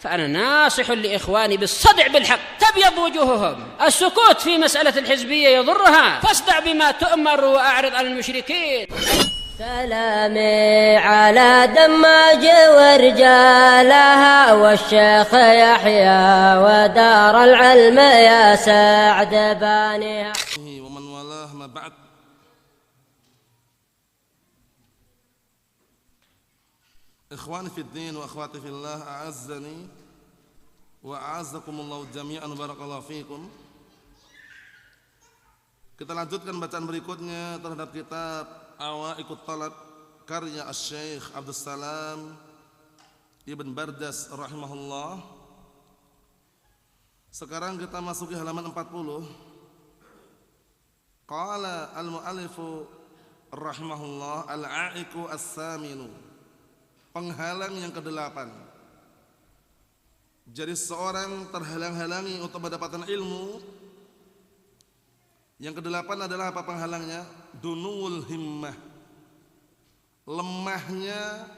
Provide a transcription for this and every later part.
فأنا ناصح لإخواني بالصدع بالحق تبيض وجوههم. السكوت في مسألة الحزبية يضرها، فاصدع بما تؤمر وأعرض عن المشركين. سلامي على دماج ورجالها والشيخ يحيى ودار العلم يا سعد بانيها ومن والاه ما بعد. إخواني في الدين وأخواتي في الله أعزني وأعزكم الله جميعا barakallahu fikum. Kita lanjutkan bacaan berikutnya terhadap kitab Awaiqut Talab karya Asy-Syaikh Abdus Salam Ibn Barjas rahimahullah. Sekarang kita masuki halaman 40. Qala al-mu'allifu rahimahullah al-a'iqu as-saminu, penghalang yang ke-8. Jadi seorang terhalang-halangi untuk mendapatkan ilmu. Yang ke-8 adalah apa penghalangnya? Dunuul himmah, lemahnya,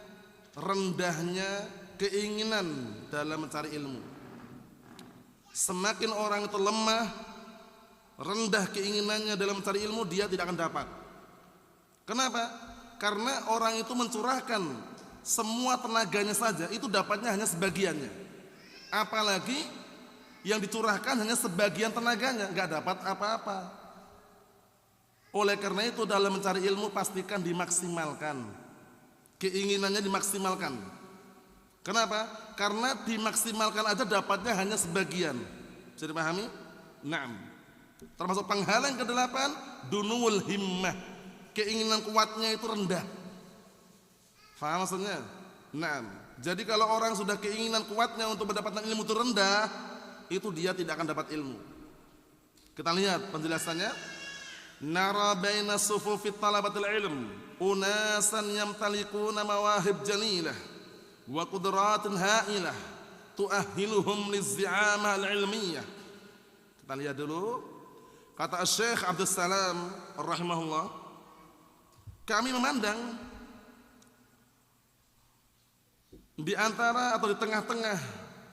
rendahnya keinginan dalam mencari ilmu. Semakin orang itu lemah, rendah keinginannya dalam mencari ilmu, dia tidak akan dapat. Kenapa? Karena orang itu mencurahkan semua tenaganya saja, itu dapatnya hanya sebagiannya. Apalagi yang dicurahkan hanya sebagian tenaganya, nggak dapat apa-apa. Oleh karena itu dalam mencari ilmu pastikan dimaksimalkan, keinginannya dimaksimalkan. Kenapa? Karena dimaksimalkan aja dapatnya hanya sebagian. Bisa dipahami? Naam. Termasuk penghalang ke-8, dunuul himmah, keinginan kuatnya itu rendah. Faham maksudnya? Naam. Jadi kalau orang sudah keinginan kuatnya untuk mendapatkan ilmu itu rendah, itu dia tidak akan dapat ilmu. Kita lihat penjelasannya. Nara baina sufufi talabatil ilm unasan yamtalikuna mawahib janilah wa qudratin ha'ilah tu'ahhiluhum lizi'amah al-ilmiyah. Kita lihat dulu kata Syekh Abdus Salam rahimahullah, kami memandang di antara atau di tengah-tengah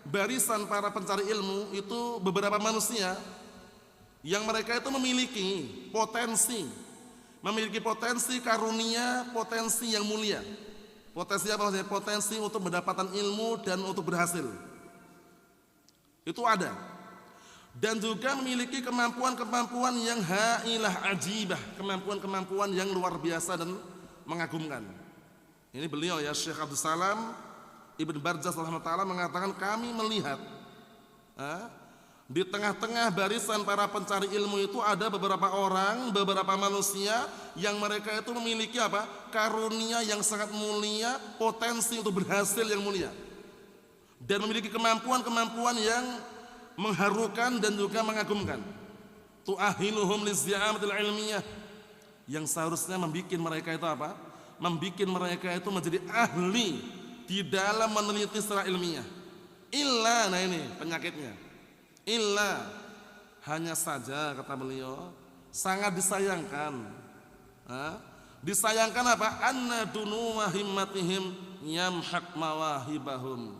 barisan para pencari ilmu itu beberapa manusia yang mereka itu memiliki potensi karunia, potensi yang mulia. Potensi apa maksudnya? Potensi untuk mendapatkan ilmu dan untuk berhasil. Itu ada. Dan juga memiliki kemampuan-kemampuan yang ha'ilah ajibah, kemampuan-kemampuan yang luar biasa dan mengagumkan. Ini beliau ya Syekh Abdus Salam Ibn Barjas rahimahullah mengatakan kami melihat di tengah-tengah barisan para pencari ilmu itu ada beberapa orang, beberapa manusia yang mereka itu memiliki apa? Karunia yang sangat mulia, potensi untuk berhasil yang mulia. Dan memiliki kemampuan-kemampuan yang mengharukan dan juga mengagumkan. Tu'ahiluhum lizi'amatil ilmiyah, yang seharusnya membuat mereka itu apa? Membuat mereka itu menjadi ahli di dalam meneliti secara ilmiah. Illa, nah ini penyakitnya. Illa, hanya saja kata beliau sangat disayangkan. Disayangkan apa? Anna dunuwa himmatihim yamhaq mawahibahum.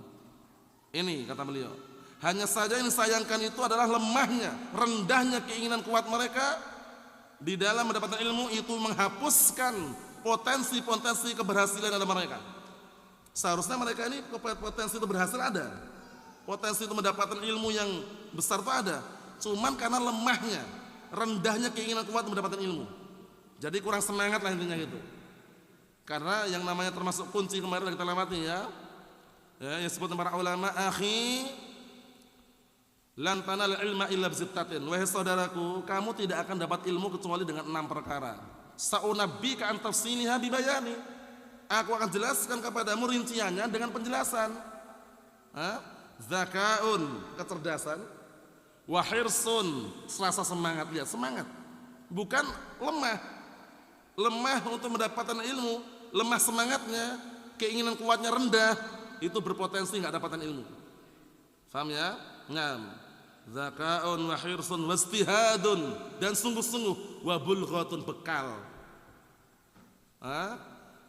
Ini kata beliau. Hanya saja yang disayangkan itu adalah lemahnya, rendahnya keinginan kuat mereka di dalam mendapatkan ilmu, itu menghapuskan potensi-potensi keberhasilan dalam mereka. Seharusnya mereka ini potensi itu berhasil ada. Potensi itu mendapatkan ilmu yang besar itu ada. Cuman karena lemahnya, rendahnya keinginan kuat mendapatkan ilmu, jadi kurang semangat lah intinya gitu. Karena yang namanya termasuk kunci kemarin kita lewati ya yang disebut para ulama, akhi lan tanal ilma illa bizittatin. Wahai saudaraku, kamu tidak akan dapat ilmu kecuali dengan 6 perkara. Sa'unabbika an tafsiliha bibayani. Aku akan jelaskan kepadamu rinciannya dengan penjelasan. Zakaun, kecerdasan, wahirsun, rasa semangat. Lihat semangat, bukan lemah untuk mendapatkan ilmu. Lemah semangatnya, keinginan kuatnya rendah, itu berpotensi nggak dapatkan ilmu. Faham ya? Ngam. Zakaun wahirsun wastihadun, dan sungguh-sungguh, wabulghatun, bekal.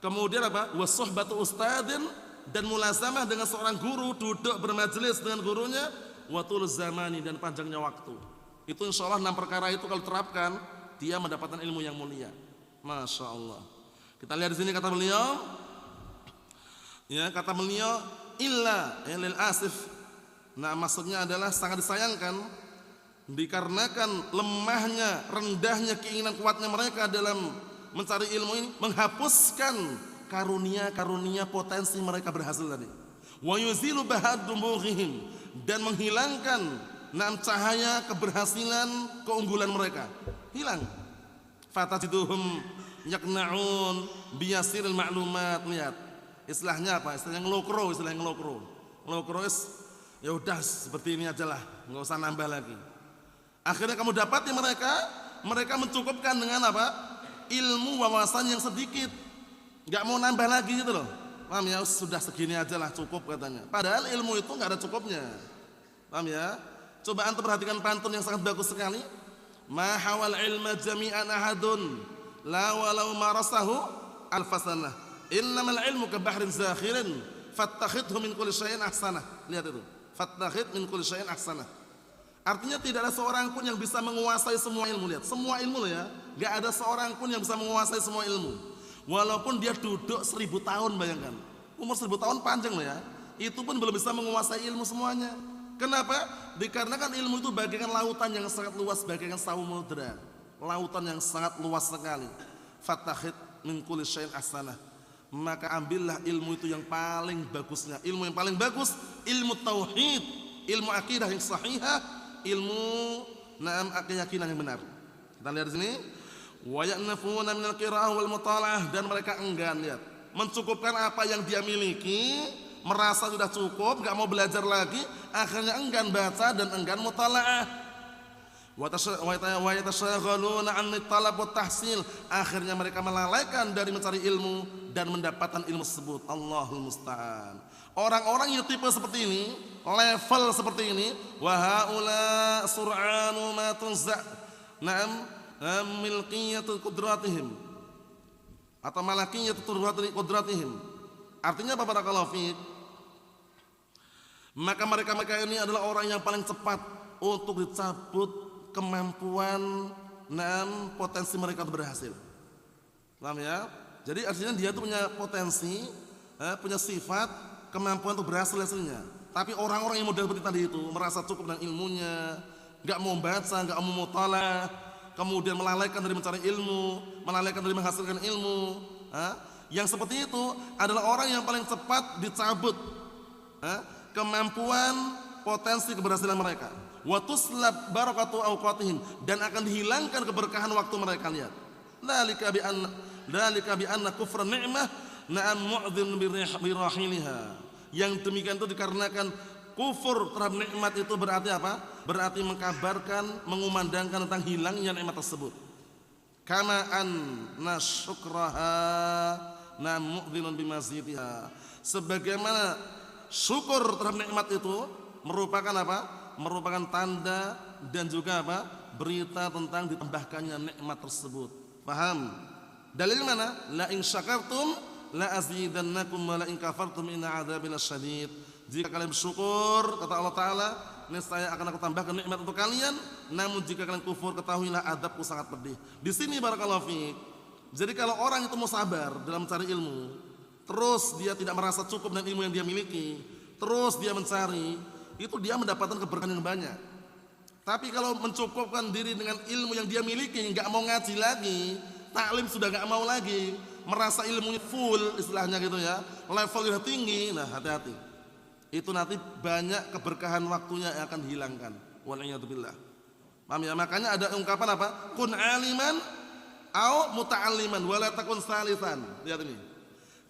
Kemudian apa? Wasuhbatu ustadin dan mulazamah dengan seorang guru, duduk bermajelis dengan gurunya, wa tul zamani, dan panjangnya waktu. Itu insyaallah 6 perkara itu kalau terapkan, dia mendapatkan ilmu yang mulia. Masya Allah. Kita lihat di sini kata beliau, ya, kata beliau illa lil asif. Nah, maksudnya adalah sangat disayangkan dikarenakan lemahnya, rendahnya keinginan kuatnya mereka dalam mencari ilmu ini, menghapuskan karunia-karunia potensi mereka berhasil tadi. Wa yuzilu bahadumuhim, dan menghilangkan cahaya keberhasilan, keunggulan mereka. Hilang. Fatajiduhum yakna'un biyasiril ma'lumat. Lihat. Istilahnya apa? Istilahnya ngelokro, Ngelokro ya udah seperti ini aja lah, enggak usah nambah lagi. Akhirnya kamu dapati mereka mencukupkan dengan apa? Ilmu wawasan yang sedikit. Enggak mau nambah lagi gitu loh. Paham ya? Sudah segini aja lah, cukup katanya. Padahal ilmu itu enggak ada cukupnya. Paham ya? Coba antum perhatikan pantun yang sangat bagus sekali. Ma hawal ilma jami'an ahadun la walau marasahu alfasanah. Innamal ilmu ka bahrin zakhirin fattakhidhu min kulli syai'in ahsanah. Lihat itu. Fattakhid min kulli syai'in ahsanah. Artinya tidak ada seorang pun yang bisa menguasai semua ilmu. Lihat, semua ilmu loh ya. Enggak ada seorang pun yang bisa menguasai semua ilmu. Walaupun dia duduk 1000 tahun, bayangkan. Umur 1000 tahun panjang loh ya. Itu pun belum bisa menguasai ilmu semuanya. Kenapa? Dikarenakan ilmu itu bagaikan lautan yang sangat luas, bagaikan samudra. Lautan yang sangat luas sekali. Fattakhid min kulli syai'in ahsanah. Maka ambillah ilmu itu yang paling bagusnya. Ilmu yang paling bagus, ilmu tauhid, ilmu akidah yang sahihah, ilmu keyakinan yang benar. Kita lihat di sini, wa ya'nafuna minal qira'ah wal mutalaah, dan mereka enggan, lihat, mencukupkan apa yang dia miliki, merasa sudah cukup, enggak mau belajar lagi, akhirnya enggan baca dan enggan mutalaah. Wa yatashaghaluna 'an talab wa tahsil, akhirnya mereka melalaikan dari mencari ilmu dan mendapatkan ilmu tersebut. Allahul musta'an. Orang-orang yang tipe seperti ini, level seperti ini, wa haula sur'anu ma tunza' na'am milkiyatul qudratihim atau malakiyatul qudratihim. Artinya apa, barakallahu fiik? Maka mereka ini adalah orang yang paling cepat untuk dicabut kemampuan potensi mereka untuk berhasil. Paham ya? Jadi artinya dia itu punya potensi, punya sifat, kemampuan untuk berhasil hasilnya. Tapi orang-orang yang model seperti tadi itu merasa cukup dengan ilmunya, enggak mau baca, enggak mau mutalaah, kemudian melalaikan dari mencari ilmu, melalaikan dari menghasilkan ilmu. Yang seperti itu adalah orang yang paling cepat dicabut kemampuan, potensi keberhasilan mereka. Wa tuslab barakatu awqatihim, dan akan dihilangkan keberkahan waktu mereka. Lihat. Dzalika bi anna kufra ni'mah na'am mu'dhin bi rahiliha. Yang demikian itu dikarenakan kufur terhadap nikmat itu berarti apa? Berarti mengkabarkan, mengumandangkan tentang hilangnya nikmat tersebut. Kama anna syukraha na'am mu'dhinun bi mazidiha. Sebagaimana syukur terhadap nikmat itu merupakan apa? Merupakan tanda dan juga apa? Berita tentang ditambahkannya nikmat tersebut. Paham? Dalil mana? La in syakartum la azidannakum wa la in kafartum inna adzabi lasyadid. Jika kalian bersyukur, kata Allah Taala, niscaya akan aku tambahkan nikmat untuk kalian. Namun jika kalian kufur, ketahuilah azabku sangat pedih. Di sini barakallahu fiik. Jadi kalau orang itu mau sabar dalam mencari ilmu, terus dia tidak merasa cukup dengan ilmu yang dia miliki, terus dia mencari, itu dia mendapatkan keberkahan yang banyak. Tapi kalau mencukupkan diri dengan ilmu yang dia miliki, nggak mau ngaji lagi, taklim sudah nggak mau lagi, merasa ilmunya full, istilahnya gitu ya, levelnya tinggi, nah hati-hati. Itu nanti banyak keberkahan waktunya yang akan dihilangkan. Wal'iyadzubillah. Paham ya? Makanya ada ungkapan apa? Kun aliman au muta'alliman wala takun salisan. Lihat ini.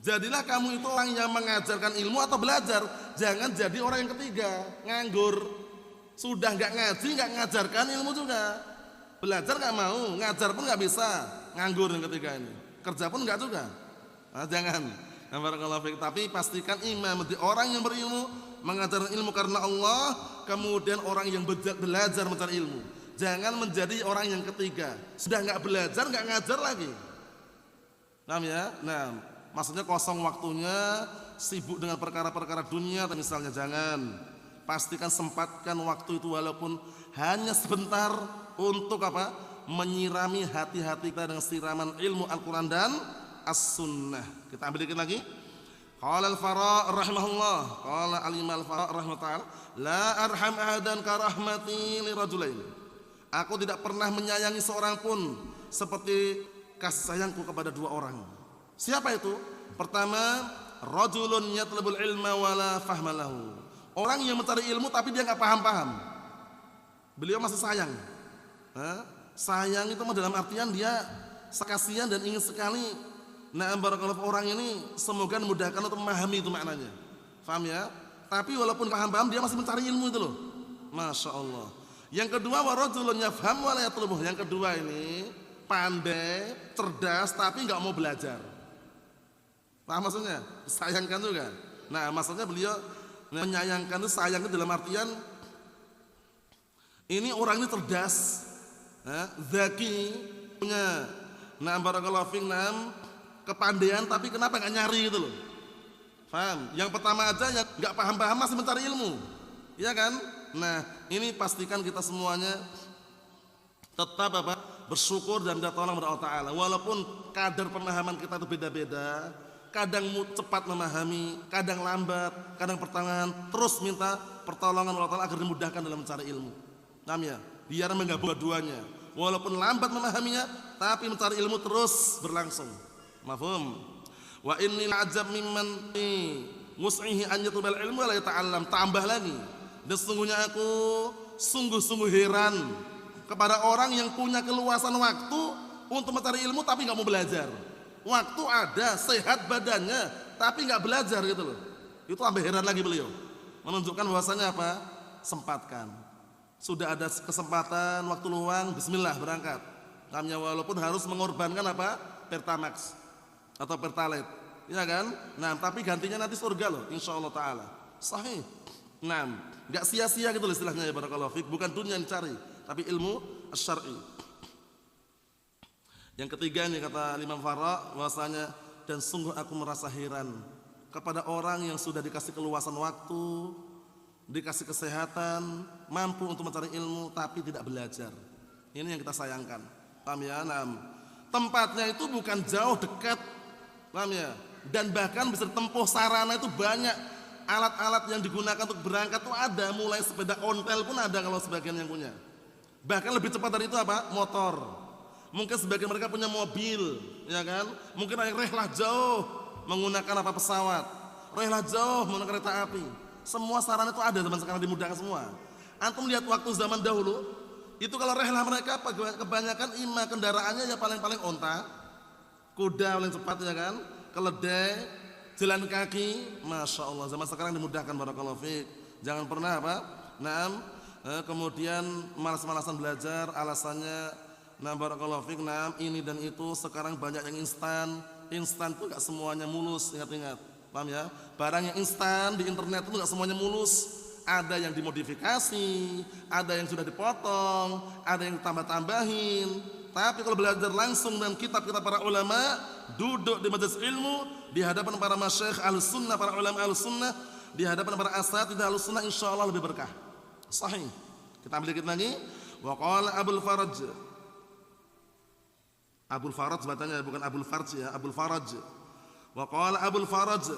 Jadilah kamu itu orang yang mengajarkan ilmu atau belajar. Jangan jadi orang yang ketiga, nganggur. Sudah enggak ngaji, enggak ngajarkan ilmu juga. Belajar enggak mau, ngajar pun enggak bisa. Nganggur yang ketiga ini. Kerja pun enggak juga. Nah, jangan. Tapi pastikan imam, orang yang berilmu, mengajarkan ilmu karena Allah, kemudian orang yang belajar mencari ilmu. Jangan menjadi orang yang ketiga. Sudah enggak belajar, enggak ngajar lagi. Paham ya? Nah, maksudnya kosong waktunya, sibuk dengan perkara-perkara dunia misalnya, jangan. Pastikan sempatkan waktu itu walaupun hanya sebentar untuk apa? Menyirami hati-hati kita dengan siraman ilmu Al-Qur'an dan As-Sunnah. Kita ambil dikit lagi. Qala al-Fara' rahimahullah, qala al-Imam al-Fara' rahimahullah, la arham ahadan ka rahmati li rajulain. Aku tidak pernah menyayangi seorang pun seperti kasih sayangku kepada dua orang. Siapa itu? Pertama, rajulun yatlubul ilma wala fahma lahu. Orang yang mencari ilmu tapi dia enggak paham-paham. Beliau masih sayang. Sayang itu dalam artian dia sekasihan dan ingin sekali barakallahu orang ini semoga memudahkan untuk memahami itu maknanya. Paham ya? Tapi walaupun paham-paham dia masih mencari ilmu itu loh. Masya Allah. Yang kedua, wa rajulun yafham wa la yatlubuh. Yang kedua ini pandai, cerdas tapi enggak mau belajar. Paham maksudnya? Sayangkan juga. Nah, maksudnya beliau menyayangkan itu, sayangnya dalam artian ini orang ini cerdas, zaki, punya barakallahu fiik, kepandaian, tapi kenapa nggak nyari gitu loh. Paham? Yang pertama aja yang nggak paham-paham masih mencari ilmu, iya kan? Nah, ini pastikan kita semuanya tetap bersyukur dan minta tolong kepada Allah Ta'ala. Walaupun kadar pemahaman kita itu beda-beda, kadang cepat memahami, kadang lambat, kadang pertengahan, terus minta pertolongan Allah Ta'ala agar dimudahkan dalam mencari ilmu. Paham ya? Biar menggabung keduanya. Walaupun lambat memahaminya, tapi mencari ilmu terus berlangsung. Mafhum? Wa inni la'ajab mimman wus'ihi an yatlubal ilmu wa la yata'allam. Tambah lagi, dan sesungguhnya aku sungguh-sungguh heran kepada orang yang punya keluasan waktu untuk mencari ilmu tapi enggak mau belajar. Waktu ada, sehat badannya, tapi enggak belajar gitu loh. Itu tambah heran lagi beliau. Menunjukkan bahwasanya apa? Sempatkan. Sudah ada kesempatan, waktu luang, bismillah berangkat. Kami walaupun harus mengorbankan apa? Pertamax atau Pertalite, ya kan? Nah, tapi gantinya nanti surga loh, insyaallah taala. Sahih. Nah, enggak sia-sia gitu loh istilahnya ya, barakallahu fiik. Bukan dunia yang dicari, tapi ilmu asy-syar'i. Yang ketiga ini kata Imam Fara' bahwasanya, dan sungguh aku merasa heran kepada orang yang sudah dikasih keluasan waktu, dikasih kesehatan, mampu untuk mencari ilmu tapi tidak belajar. Ini yang kita sayangkan. Paham ya? Nah, tempatnya itu bukan jauh, dekat. Paham ya? Dan bahkan bisa ditempuh sarana itu banyak. Alat-alat yang digunakan untuk berangkat itu ada, mulai sepeda ontel pun ada kalau sebagian yang punya. Bahkan lebih cepat dari itu apa? Motor. Mungkin sebagian mereka punya mobil, ya kan? Mungkin ada yang rehlah jauh menggunakan apa? Pesawat. Rehlah jauh menggunakan kereta api. Semua sarana itu ada zaman sekarang, dimudahkan semua. Antum lihat waktu zaman dahulu, itu kalau rehlah mereka kebanyakan kendaraannya ya paling-paling onta, kuda paling cepat ya kan, keledai, jalan kaki. Masya Allah, zaman sekarang dimudahkan, barakallahu fiik. Jangan pernah apa? Kemudian malas-malasan belajar, alasannya barakallahu fiik, ini dan itu. Sekarang banyak yang instan itu gak semuanya mulus, ingat-ingat. Paham ya? Barang yang instan di internet itu gak semuanya mulus. Ada yang dimodifikasi, ada yang sudah dipotong, ada yang ditambah-tambahin. Tapi kalau belajar langsung dengan kitab-kitab para ulama, duduk di majelis ilmu, di hadapan para masyayikh Ahlussunnah, para ulama Ahlussunnah, di hadapan para asatidzah Ahlussunnah, insyaallah lebih berkah. Sahih. Kita ambil dikit lagi. Wa qala Abul Faraj. Abul Faraj bacanya, bukan Abul Farj ya, Abul Faraj. Wa qala Abul Faraj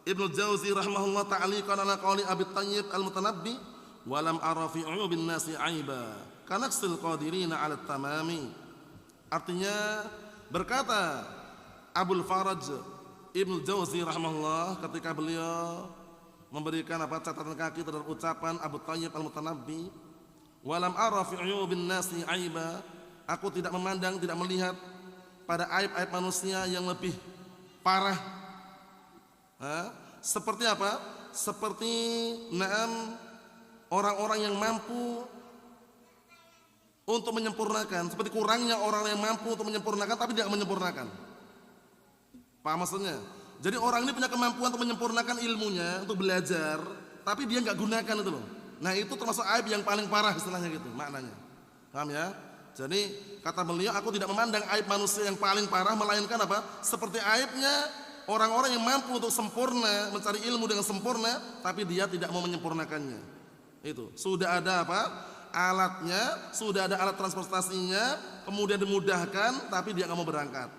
Ibnu Jauzi rahimahullah ta'liqan ala qawli Abi Thayyib al-Mutanabbi wa lam ara fi 'uyubin nasi 'aiba kanaksil qadirina 'ala tamami. Artinya berkata Abul Faraj Ibnu Jauzi rahimahullah ketika beliau memberikan catatan kaki terhadap ucapan Abu Thayyib al-Mutanabbi, wa lam ara fi 'uyubin nasi 'aiba, aku tidak memandang, tidak melihat pada aib-aib manusia yang lebih parah. Seperti apa? Seperti orang-orang yang mampu untuk menyempurnakan, seperti kurangnya orang yang mampu untuk menyempurnakan tapi tidak menyempurnakan. Paham maksudnya? Jadi orang ini punya kemampuan untuk menyempurnakan ilmunya, untuk belajar, tapi dia nggak gunakan itu loh. Nah, itu termasuk aib yang paling parah istilahnya gitu, maknanya. Paham ya? Jadi kata beliau, aku tidak memandang aib manusia yang paling parah, melainkan apa? Seperti aibnya orang-orang yang mampu untuk sempurna, mencari ilmu dengan sempurna, tapi dia tidak mau menyempurnakannya. Itu sudah ada apa? Alatnya, sudah ada alat transportasinya, kemudian dimudahkan, tapi dia nggak mau berangkat.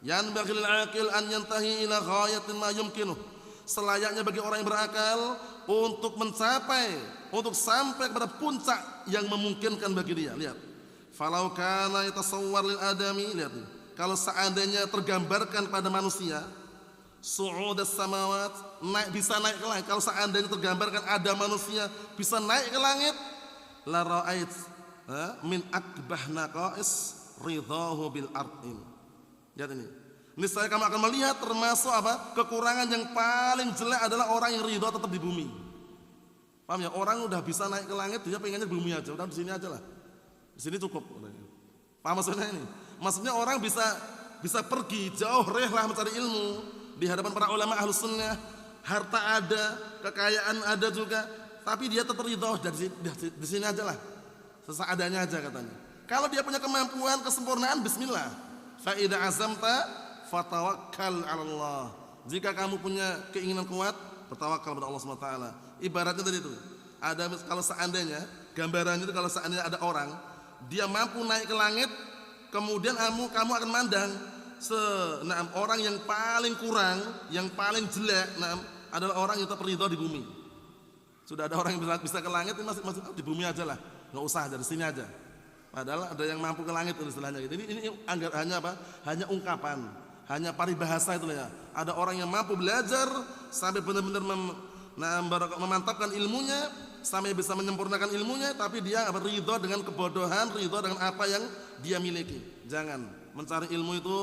Yanbaghi lil aqil an yantahi ila ghayatin ma yumkinuh. Selayaknya bagi orang yang berakal untuk sampai kepada puncak yang memungkinkan bagi dia. Lihat, falau kana yatasawwar lil adami, lihat nih. Kalau seandainya tergambarkan pada manusia, su'udas samawat, bisa naik ke langit. Kalau seandainya tergambarkan ada manusia bisa naik ke langit, la ra'ait min akbah naqais ridahu bil ardin. Lihat ini. Niscaya kamu akan melihat termasuk apa? Kekurangan yang paling jelek adalah orang yang ridha tetap di bumi. Paham ya? Orang udah bisa naik ke langit, dia pengennya di bumi aja. Udah di sini aja lah. Di sini cukup. Paham maksudnya ini? Maksudnya orang bisa pergi jauh rehlah mencari ilmu di hadapan para ulama ahlus sunnah, harta ada, kekayaan ada juga, tapi dia tetap ridha di sini aja lah, sesadanya aja katanya. Kalau dia punya kemampuan, kesempurnaan, bismillah. Fa idza azamta fatawakkal 'ala Allah. Jika kamu punya keinginan kuat, bertawakal kepada Allah Subhanahu wa taala. Ibaratnya tadi itu. Ada kalau seandainya, gambarannya itu kalau seandainya ada orang, dia mampu naik ke langit, kemudian kamu akan mandang orang yang paling kurang, yang paling jelek, adalah orang yang tetap ridha di bumi. Sudah ada orang yang bisa ke langit, masih di bumi aja lah, nggak usah dari sini aja. Padahal ada yang mampu ke langit istilahnya gitu. Ini hanya apa? Hanya ungkapan, hanya paribahasa itu ya. Ada orang yang mampu belajar sampai benar-benar memantapkan ilmunya, sampai bisa menyempurnakan ilmunya, tapi dia ridha dengan kebodohan, ridha dengan apa yang dia miliki. Jangan mencari ilmu itu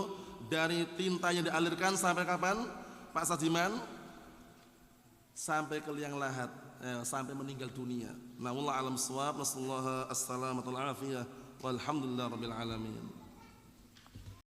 dari tinta yang dialirkan sampai kapan, Pak Sajiman? Sampai ke liang lahat, sampai meninggal dunia. Wallahu a'lam bissawab. Nasallahu as-salamata wal afiyah. Walhamdulillah rabbil alamin.